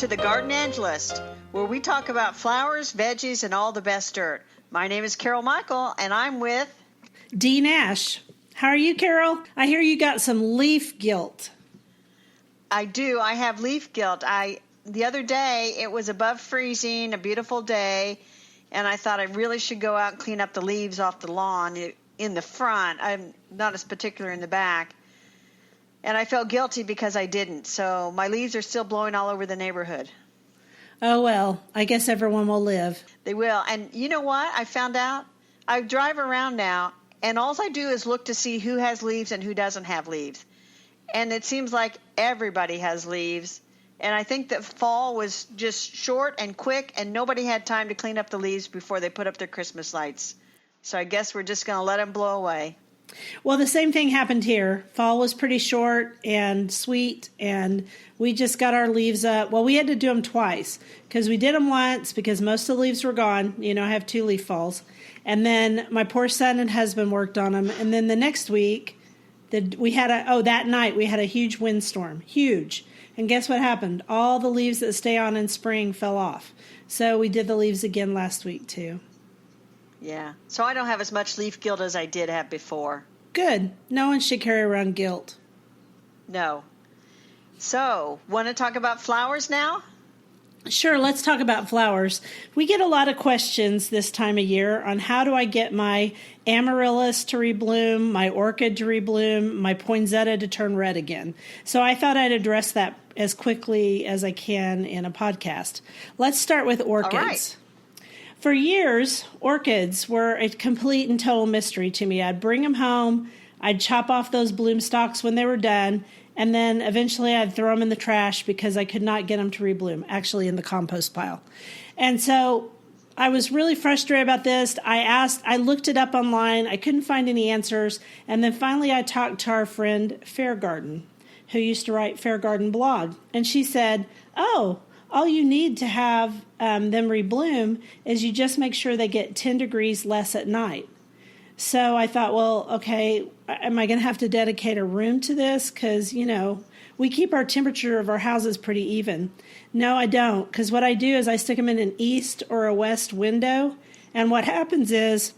to the Gardenangelists, where we talk about flowers, veggies, and all the best dirt. My name is Carol Michael, and I'm with Dee Nash. How are you, Carol? I hear you got some leaf guilt. I do. I have leaf guilt. The other day, it was above freezing, a beautiful day, and I thought I really should go out and clean up the leaves off the lawn in the front. I'm not as particular in the back. And I felt guilty because I didn't. So my leaves are still blowing all over the neighborhood. Oh, well, I guess everyone will live. They will. And you know what? I found out? I drive around now, and all I do is look to see who has leaves and who doesn't have leaves. And it seems like everybody has leaves. And I think that fall was just short and quick, and nobody had time to clean up the leaves before they put up their Christmas lights. So I guess we're just going to let them blow away. Well, the same thing happened here. Fall was pretty short and sweet, and we just got our leaves up. Well, we had to do them twice because we did them once because most of the leaves were gone. You know, I have 2 leaf falls. And then my poor son and husband worked on them. And then the next week, that night we had a huge windstorm. Huge. And guess what happened? All the leaves that stay on in spring fell off. So we did the leaves again last week, too. Yeah. So I don't have as much leaf guilt as I did have before. Good. No one should carry around guilt. No. So, want to talk about flowers now? Sure, let's talk about flowers. We get a lot of questions this time of year on how do I get my amaryllis to rebloom, my orchid to rebloom, my poinsettia to turn red again. So I thought I'd address that as quickly as I can in a podcast. Let's start with orchids. All right. For years, orchids were a complete and total mystery to me. I'd bring them home, I'd chop off those bloom stalks when they were done, and then eventually I'd throw them in the trash because I could not get them to rebloom, actually in the compost pile. And so I was really frustrated about this. I looked it up online. I couldn't find any answers. And then finally I talked to our friend Fair Garden, who used to write Fair Garden blog. And she said, all you need to have them rebloom is you just make sure they get 10 degrees less at night. So I thought, well, okay, am I going to have to dedicate a room to this? Because, we keep our temperature of our houses pretty even. No, I don't, because what I do is I stick them in an east or a west window. And what happens is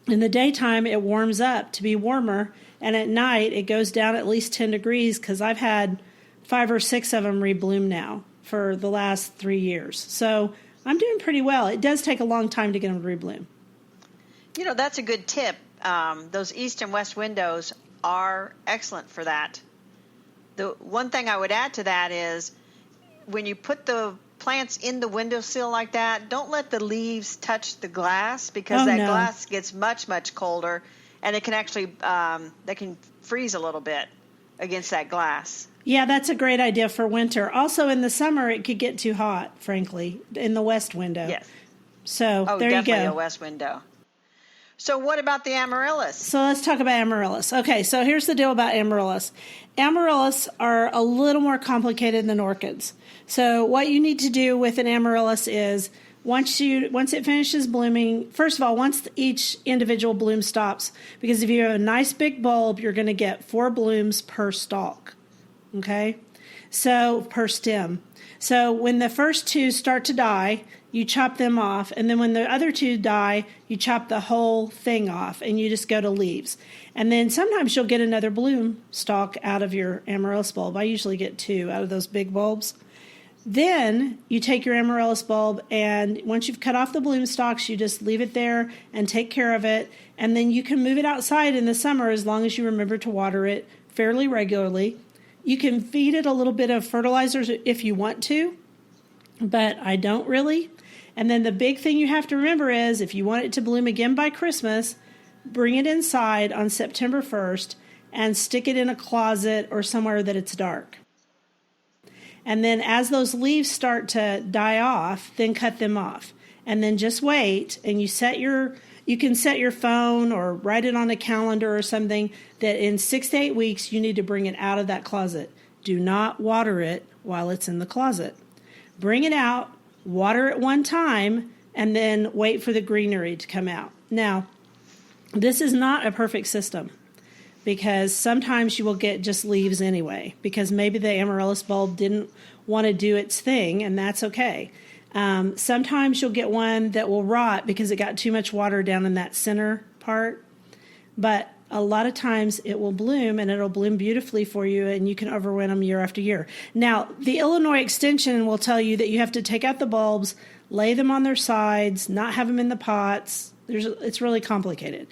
in the daytime, it warms up to be warmer. And at night, it goes down at least 10 degrees because I've had 5 or 6 of them rebloom now for the last 3 years. So I'm doing pretty well. It does take a long time to get them to rebloom. That's a good tip. Those east and west windows are excellent for that. The one thing I would add to that is when you put the plants in the windowsill like that, don't let the leaves touch the glass because glass gets much, much colder, and it can actually they can freeze a little bit against that glass. Yeah, that's a great idea for winter. Also, in the summer, it could get too hot, frankly, in the west window. Yes. So there you go. Definitely a west window. So what about the amaryllis? So let's talk about amaryllis. Okay, so here's the deal about amaryllis. Amaryllis are a little more complicated than orchids. So what you need to do with an amaryllis is once it finishes blooming, first of all, once each individual bloom stops, because if you have a nice big bulb, you're going to get 4 blooms per stalk. Okay? So per stem. So when the first 2 start to die, you chop them off, and then when the other 2 die, you chop the whole thing off, and you just go to leaves. And then sometimes you'll get another bloom stalk out of your amaryllis bulb. I usually get 2 out of those big bulbs. Then you take your amaryllis bulb, and once you've cut off the bloom stalks, you just leave it there and take care of it, and then you can move it outside in the summer as long as you remember to water it fairly regularly. You can feed it a little bit of fertilizers if you want to, but I don't really. And then the big thing you have to remember is if you want it to bloom again by Christmas, bring it inside on September 1st and stick it in a closet or somewhere that it's dark. And then as those leaves start to die off, then cut them off. And then just wait, and you can set your phone or write it on a calendar or something that in 6 to 8 weeks you need to bring it out of that closet. Do not water it while it's in the closet. Bring it out, water it one time, and then wait for the greenery to come out. Now, this is not a perfect system because sometimes you will get just leaves anyway because maybe the amaryllis bulb didn't want to do its thing, and that's okay. Sometimes you'll get one that will rot because it got too much water down in that center part, but a lot of times it will bloom, and it'll bloom beautifully for you, and you can overwin them year after year. Now, the Illinois Extension will tell you that you have to take out the bulbs, lay them on their sides, not have them in the pots. It's really complicated.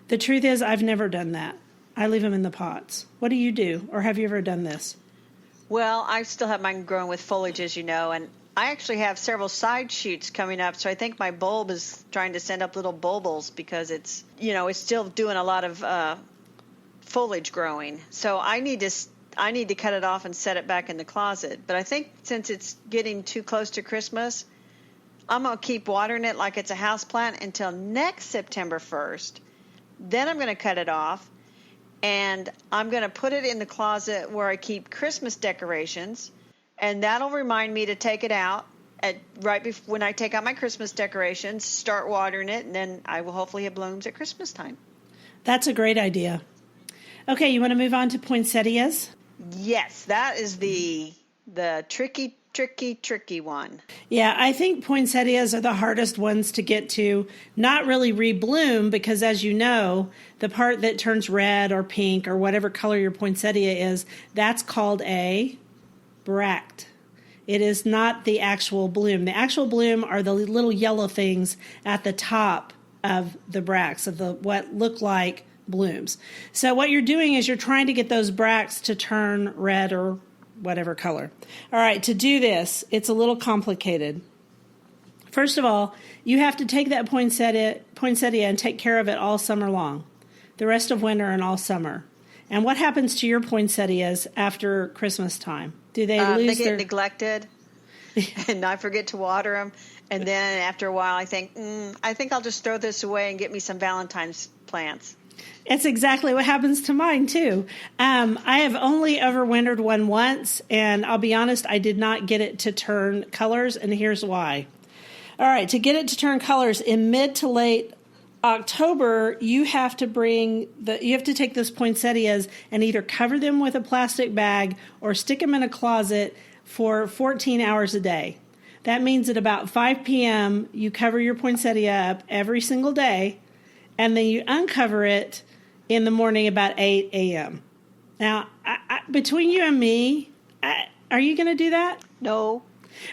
The truth is, I've never done that. I leave them in the pots. What do you do, or have you ever done this? Well, I still have mine growing with foliage, as you know, and I actually have several side shoots coming up, so I think my bulb is trying to send up little bulbils because it's still doing a lot of foliage growing. So I need to cut it off and set it back in the closet. But I think since it's getting too close to Christmas, I'm going to keep watering it like it's a houseplant until next September 1st. Then I'm going to cut it off, and I'm going to put it in the closet where I keep Christmas decorations. And that'll remind me to take it out right before when I take out my Christmas decorations, start watering it, and then I will hopefully have blooms at Christmas time. That's a great idea. Okay, you want to move on to poinsettias? Yes, that is the tricky one. Yeah, I think poinsettias are the hardest ones to get to, not really rebloom, because as you know, the part that turns red or pink or whatever color your poinsettia is, that's called a bract. It is not the actual bloom. The actual bloom are the little yellow things at the top of the bracts, of what look like blooms. So what you're doing is you're trying to get those bracts to turn red or whatever color. All right, to do this, it's a little complicated. First of all, you have to take that poinsettia and take care of it all summer long, the rest of winter and all summer. And what happens to your poinsettias after Christmas time? Do they lose they get neglected, and I forget to water them. And then after a while, I think I'll just throw this away and get me some Valentine's plants. It's exactly what happens to mine, too. I have only overwintered one once, and I'll be honest, I did not get it to turn colors, and here's why. All right, to get it to turn colors in mid to late October, you have to take those poinsettias and either cover them with a plastic bag or stick them in a closet for 14 hours a day. That means at about 5 p.m., you cover your poinsettia up every single day, and then you uncover it in the morning about 8 a.m. Now, between you and me, are you going to do that? No.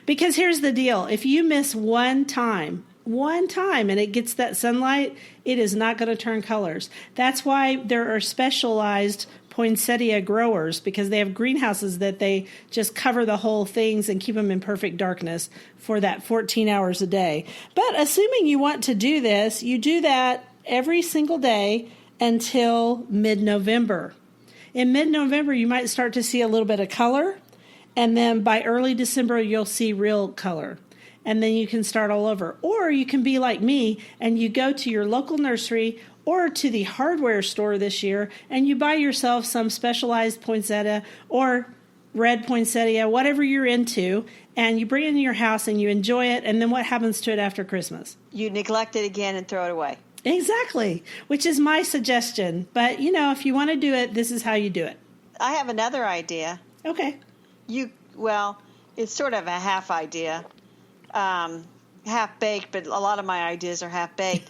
Because here's the deal. If you miss one time, and it gets that sunlight, it is not going to turn colors. That's why there are specialized poinsettia growers, because they have greenhouses that they just cover the whole things and keep them in perfect darkness for that 14 hours a day. But assuming you want to do this, you do that every single day until mid-November. In mid-November, you might start to see a little bit of color, and then by early December, you'll see real color. And then you can start all over. Or you can be like me, and you go to your local nursery or to the hardware store this year, and you buy yourself some specialized poinsettia or red poinsettia, whatever you're into, and you bring it in your house and you enjoy it, and then what happens to it after Christmas? You neglect it again and throw it away. Exactly, which is my suggestion. But, if you want to do it, this is how you do it. I have another idea. Okay. It's sort of a half idea. Half-baked, but a lot of my ideas are half-baked.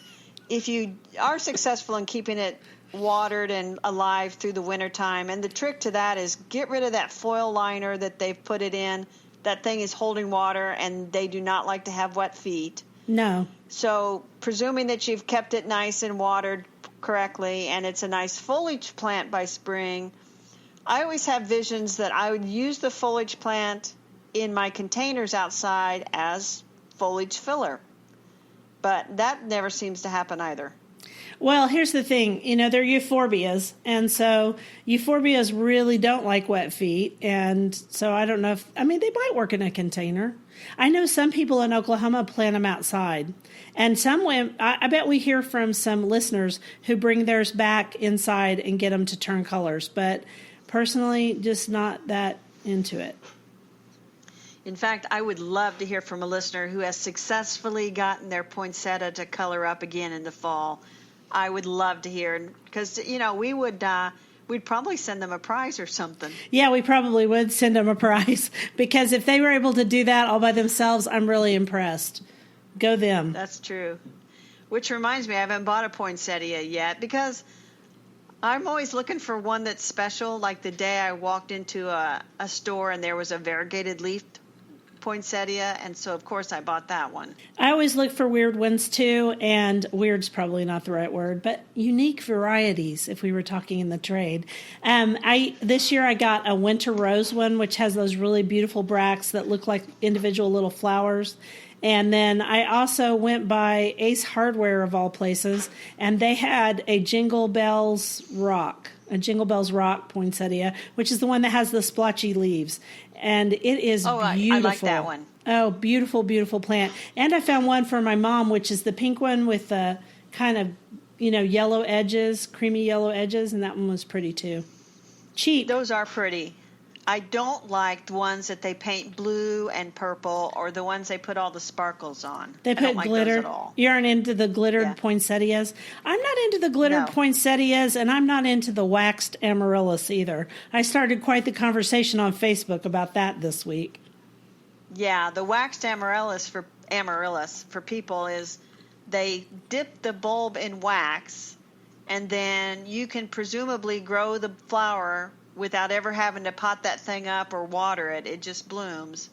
If you are successful in keeping it watered and alive through the wintertime, and the trick to that is get rid of that foil liner that they've put it in. That thing is holding water, and they do not like to have wet feet. No. So presuming that you've kept it nice and watered correctly, and it's a nice foliage plant by spring, I always have visions that I would use the foliage plant in my containers outside as foliage filler. But that never seems to happen either. Well, here's the thing. They're euphorbias, and so euphorbias really don't like wet feet, and so I don't know they might work in a container. I know some people in Oklahoma plant them outside, and I bet we hear from some listeners who bring theirs back inside and get them to turn colors, but personally, just not that into it. In fact, I would love to hear from a listener who has successfully gotten their poinsettia to color up again in the fall. I would love to hear, because we We'd probably send them a prize or something. Yeah, we probably would send them a prize because if they were able to do that all by themselves, I'm really impressed. Go them. That's true. Which reminds me, I haven't bought a poinsettia yet because I'm always looking for one that's special. Like the day I walked into a store and there was a variegated leaf poinsettia, and so of course I bought that one. I always look for weird ones too, and weird's probably not the right word, but unique varieties if we were talking in the trade. This year I got a winter rose one, which has those really beautiful bracts that look like individual little flowers. And then I also went by Ace Hardware of all places, and they had a Jingle Bells Rock poinsettia, which is the one that has the splotchy leaves. And it is beautiful. I like that one. Oh, beautiful, beautiful plant. And I found one for my mom, which is the pink one with the kind of, yellow edges, creamy yellow edges, and that one was pretty too. Cheap. Those are pretty. I don't like the ones that they paint blue and purple or the ones they put all the sparkles on. They put like glitter. Those at all. You aren't into the glittered poinsettias. I'm not into the glittered poinsettias, and I'm not into the waxed amaryllis either. I started quite the conversation on Facebook about that this week. Yeah, the waxed amaryllis for people is they dip the bulb in wax, and then you can presumably grow the flower without ever having to pot that thing up or water it. It just blooms.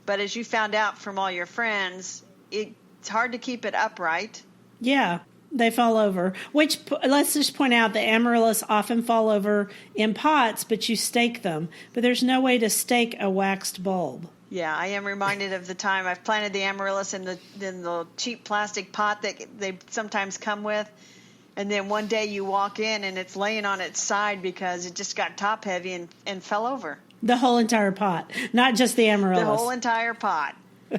But as you found out from all your friends, it's hard to keep it upright. Yeah, they fall over. Which, let's just point out, the amaryllis often fall over in pots, but you stake them. But there's no way to stake a waxed bulb. Yeah, I am reminded of the time I've planted the amaryllis in the cheap plastic pot that they sometimes come with. And then one day you walk in and it's laying on its side because it just got top heavy and fell over. The whole entire pot, not just the amaryllis. The whole entire pot.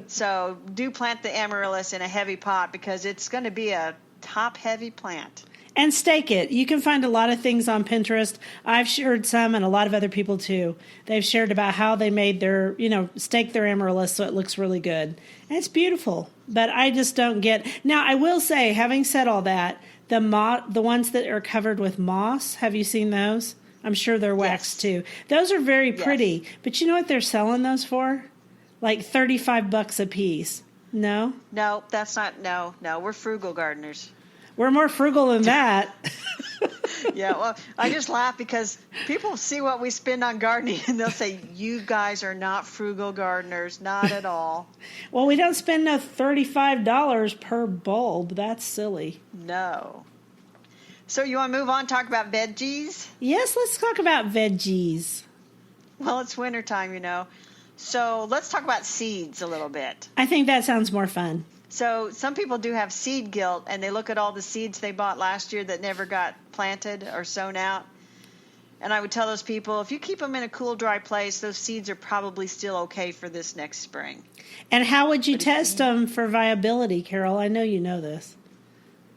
So do plant the amaryllis in a heavy pot because it's going to be a top heavy plant. And stake it. You can find a lot of things on Pinterest. I've shared some and a lot of other people too. They've shared about how they made their, stake their amaryllis so it looks really good. And it's beautiful. But I just don't get. Now, I will say, having said all that, the ones that are covered with moss, have you seen those? I'm sure they're waxed too. Those are very pretty. But you know what they're selling those for? Like $35 a piece. No? No, that's not. No. We're frugal gardeners. We're more frugal than that. Yeah, well, I just laugh because people see what we spend on gardening and they'll say, you guys are not frugal gardeners, not at all. Well, we don't spend no $35 per bulb. That's silly. No. So you want to move on, talk about veggies? Yes, let's talk about veggies. Well, it's wintertime, So let's talk about seeds a little bit. I think that sounds more fun. So some people do have seed guilt, and they look at all the seeds they bought last year that never got planted or sown out. And I would tell those people, if you keep them in a cool, dry place, those seeds are probably still okay for this next spring. And how would you test them for viability, Carol? I know you know this.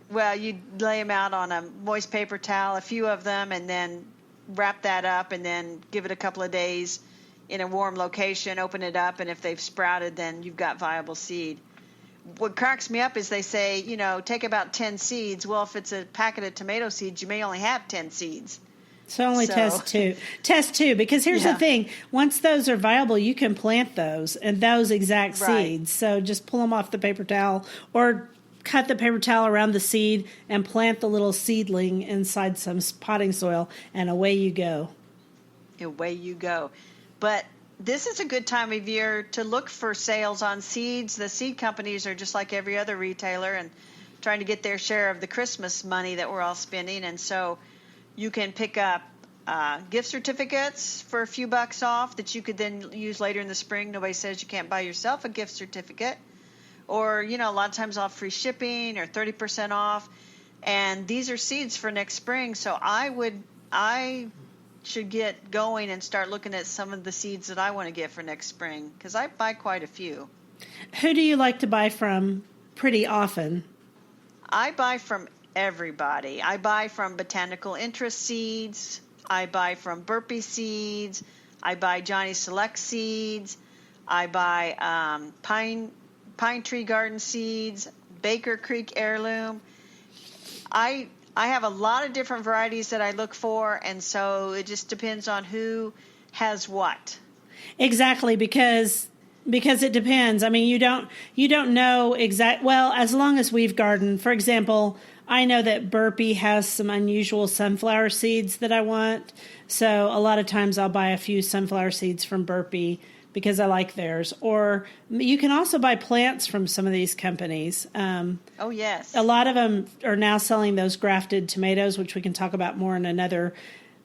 Well, you lay them out on a moist paper towel, a few of them, and then wrap that up and then give it a couple of days in a warm location, open it up, and if they've sprouted, then you've got viable seed. What cracks me up is they say, take about 10 seeds. Well, if it's a packet of tomato seeds, you may only have 10 seeds. So only test two. Test two, because here's the thing. Once those are viable, you can plant those and those exact seeds. So just pull them off the paper towel or cut the paper towel around the seed and plant the little seedling inside some potting soil, and away you go. Away you go. But this is a good time of year to look for sales on seeds. The seed companies are just like every other retailer and trying to get their share of the Christmas money that we're all spending. And so you can pick up gift certificates for a few bucks off that you could then use later in the spring. Nobody says you can't buy yourself a gift certificate. Or, a lot of times off free shipping or 30% off. And these are seeds for next spring. So I should get going and start looking at some of the seeds that I want to get for next spring because I buy quite a few. Who do you like to buy from pretty often? I buy from everybody. I buy from Botanical Interest Seeds. I buy from Burpee Seeds. I buy Johnny Select Seeds. I buy Pine Tree Garden Seeds, Baker Creek Heirloom. I I have a lot of different varieties that I look for, and so it just depends on who has what. Exactly, because it depends. I mean, you don't know well, as long as we've gardened. For example, I know that Burpee has some unusual sunflower seeds that I want. So a lot of times I'll buy a few sunflower seeds from Burpee because I like theirs. Or you can also buy plants from some of these companies. Oh, yes. A lot of them are now selling those grafted tomatoes, which we can talk about more in another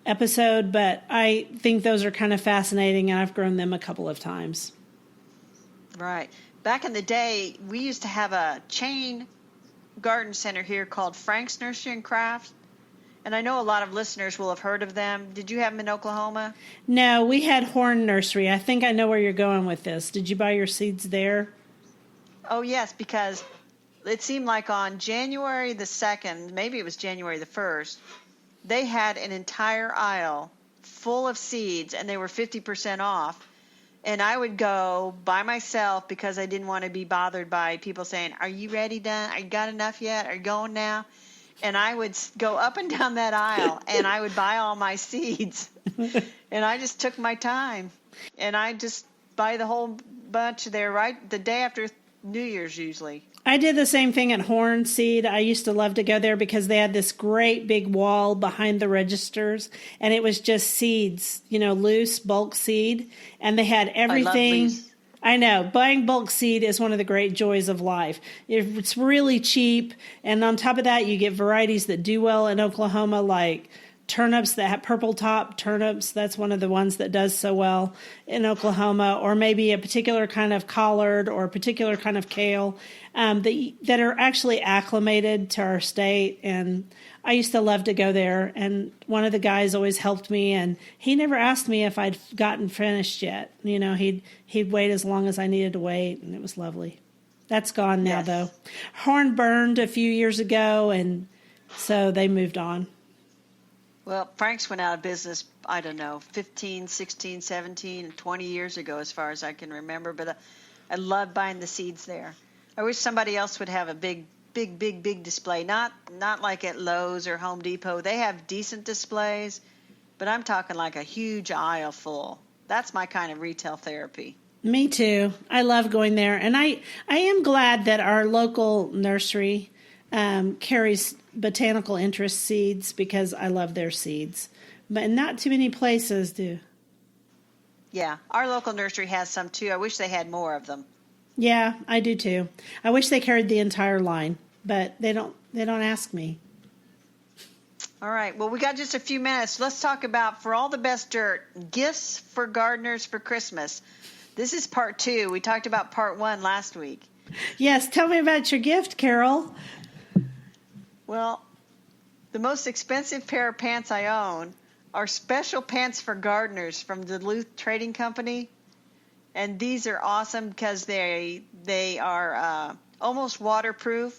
episode. But I think those are kind of fascinating, and I've grown them a couple of times. Right. Back in the day, we used to have a chain garden center here called Frank's Nursery and Craft. And I know a lot of listeners will have heard of them. Did you have them in Oklahoma? No, we had Horn Nursery. I think I know where you're going with this. Did you buy your seeds there? Oh, yes, because it seemed like on January the 2nd, maybe it was January the 1st, they had an entire aisle full of seeds, and they were 50% off. And I would go by myself because I didn't want to be bothered by people saying, "Are you ready, done? Are you got enough yet? Are you going now?" And I would go up and down that aisle, and I would buy all my seeds. And I just took my time. And I just buy the whole bunch there right the day after New Year's usually. I did the same thing at Horn Seed. I used to love to go there because they had this great big wall behind the registers, and it was just seeds, loose bulk seed, and they had everything. I know. Buying bulk seed is one of the great joys of life. It's really cheap, and on top of that, you get varieties that do well in Oklahoma, like turnips that have purple top turnips. That's one of the ones that does so well in Oklahoma, or maybe a particular kind of collard or a particular kind of kale that are actually acclimated to our state. And I used to love to go there. And one of the guys always helped me, and he never asked me if I'd gotten finished yet. He'd wait as long as I needed to wait, and it was lovely. That's gone now, though. Horn burned a few years ago, and so they moved on. Well, Frank's went out of business, I don't know, 15, 16, 17, 20 years ago as far as I can remember. But I love buying the seeds there. I wish somebody else would have a big display. Not like at Lowe's or Home Depot. They have decent displays, but I'm talking like a huge aisle full. That's my kind of retail therapy. Me too. I love going there. And I am glad that our local nursery carries botanical interest seeds because I love their seeds. But not too many places do. Yeah, our local nursery has some too. I wish they had more of them. Yeah, I do too. I wish they carried the entire line, but they don't ask me. All right. Well, we got just a few minutes. Let's talk about For All the Best Dirt, gifts for gardeners for Christmas. This is part 2. We talked about part 1 last week. Yes, tell me about your gift, Carol. Well, the most expensive pair of pants I own are special pants for gardeners from Duluth Trading Company. And these are awesome because they are almost waterproof.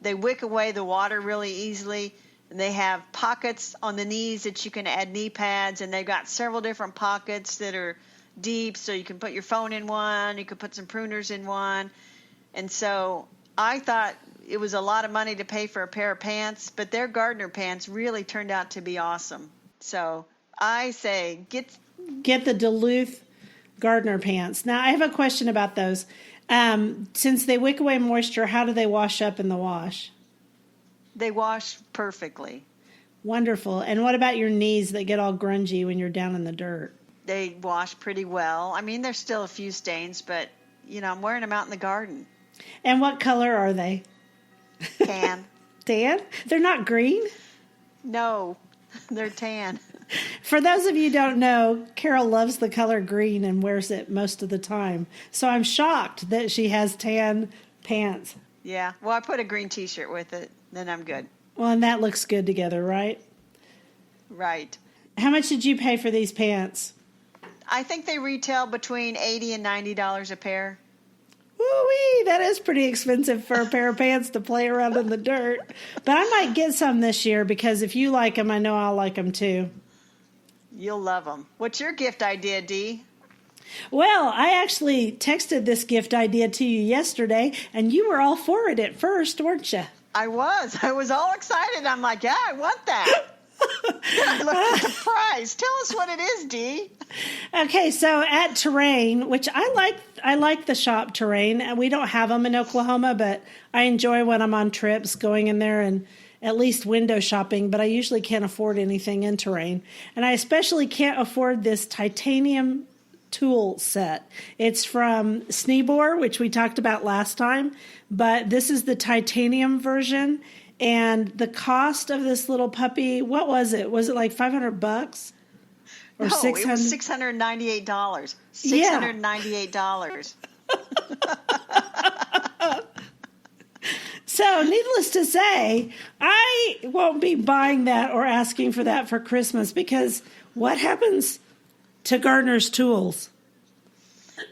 They wick away the water really easily. And they have pockets on the knees that you can add knee pads. And they've got several different pockets that are deep. So you can put your phone in one. You can put some pruners in one. And so I thought it was a lot of money to pay for a pair of pants. But their gardener pants really turned out to be awesome. So I say get the Duluth gardener pants. Now, I have a question about those. Since they wick away moisture, how do they wash up in the wash? They wash perfectly. Wonderful. And what about your knees that get all grungy when you're down in the dirt? They wash pretty well. I mean, there's still a few stains, but, I'm wearing them out in the garden. And what color are they? Tan. Tan? They're not green? No, they're tan. For those of you who don't know, Carol loves the color green and wears it most of the time. So I'm shocked that she has tan pants. Yeah. Well, I put a green T-shirt with it. Then I'm good. Well, and that looks good together, right? Right. How much did you pay for these pants? I think they retail between $80 and $90 a pair. Woo-wee, that is pretty expensive for a pair of pants to play around in the dirt. But I might get some this year because if you like them, I know I'll like them too. You'll love them. What's your gift idea, Dee? Well, I actually texted this gift idea to you yesterday, and you were all for it at first, weren't you? I was all excited. I'm like, yeah, I want that. I looked at the price. Tell us what it is, Dee. Okay, so at Terrain, which I like the shop Terrain. We don't have them in Oklahoma, but I enjoy when I'm on trips going in there and at least window shopping, but I usually can't afford anything in Terrain. And I especially can't afford this titanium tool set. It's from Sneebor, which we talked about last time, but this is the titanium version. And the cost of this little puppy, what was it? Was it like $500? Or no, $600? It was $698. $698. So, needless to say, I won't be buying that or asking for that for Christmas, because what happens to gardener's tools?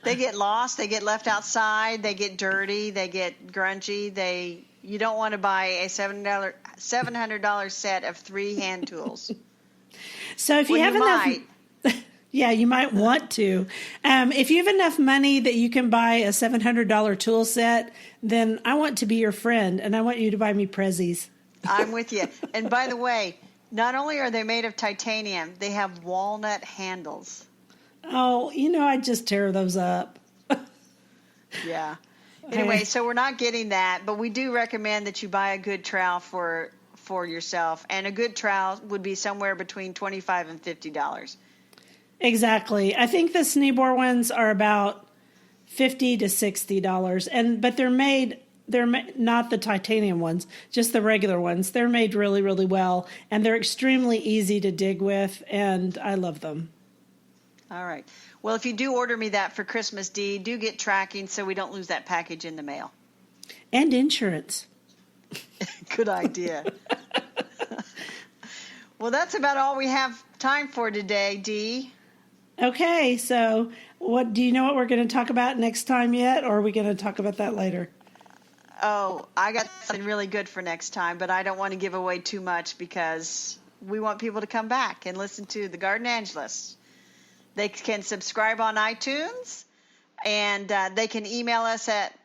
They get lost. They get left outside. They get dirty. They get grungy. You don't want to buy a $700 set of 3 hand tools. So if you have enough, yeah, you might want to. If you have enough money that you can buy a $700 tool set, then I want to be your friend, and I want you to buy me prezzies. I'm with you. And by the way, not only are they made of titanium, they have walnut handles. Oh, I'd just tear those up. Yeah. Anyway, so we're not getting that, but we do recommend that you buy a good trowel for yourself, and a good trowel would be somewhere between $25 and $50. Exactly. I think the Sneebor ones are about $50 to $60, but they're made not the titanium ones, just the regular ones. They're made really, really well, and they're extremely easy to dig with, and I love them. All right. Well, if you do order me that for Christmas, Dee, do get tracking so we don't lose that package in the mail. And insurance. Good idea. Well, that's about all we have time for today, Dee. Okay, so do you know what we're going to talk about next time yet, or are we going to talk about that later? Oh, I got something really good for next time, but I don't want to give away too much because we want people to come back and listen to the Gardenangelists. They can subscribe on iTunes, and they can email us at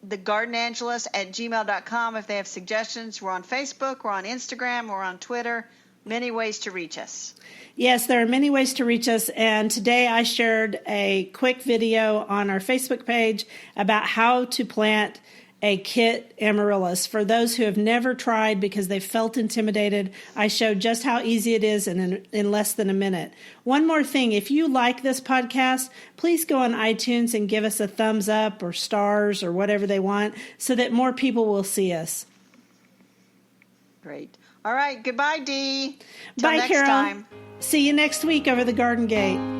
thegardenangelists@gmail.com if they have suggestions. We're on Facebook, we're on Instagram, we're on Twitter. Many ways to reach us. Yes, there are many ways to reach us, and today I shared a quick video on our Facebook page about how to plant a kit amaryllis. For those who have never tried because they felt intimidated, I showed just how easy it is in less than a minute. One more thing, if you like this podcast, please go on iTunes and give us a thumbs up or stars or whatever they want so that more people will see us. Great. All right. Goodbye, Dee. Till Bye, next Carol. time. See you next week over the Garden Gate.